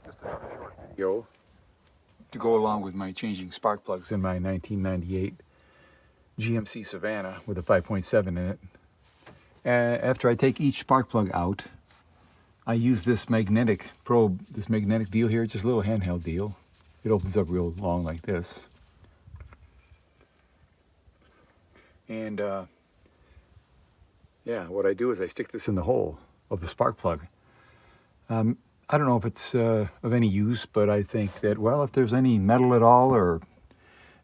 Just another short video to go along with my changing spark plugs in my 1998 GMC Savannah with a 5.7 in it. After I take each spark plug out, I use this magnetic probe, this magnetic deal here. It's just a little handheld deal. It opens up real long like this. And yeah, what I do is I stick this in the hole of the spark plug. I don't know if it's of any use, but I think that, well, if there's any metal at all,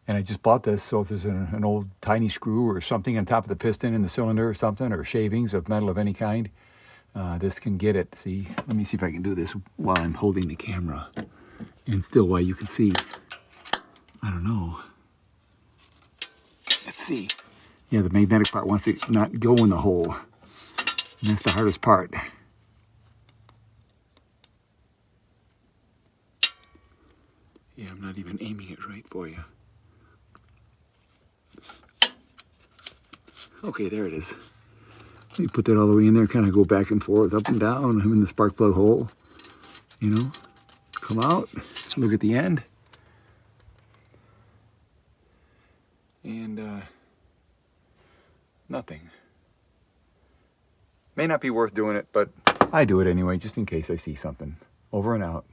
and I just bought this, so if there's an old tiny screw or something on top of the piston in the cylinder or something, or shavings of metal of any kind, this can get it. See, let me see if I can do this while I'm holding the camera, and still while you can see. I don't know. Let's see. Yeah, the magnetic part wants to not go in the hole. And that's the hardest part. Yeah, I'm not even aiming it right for you. Okay, there it is. Let me put that all the way in there, kind of go back and forth, up and down. I'm in the spark plug hole. You know, come out, look at the end. And nothing. May not be worth doing it, but I do it anyway, just in case I see something. Over and out.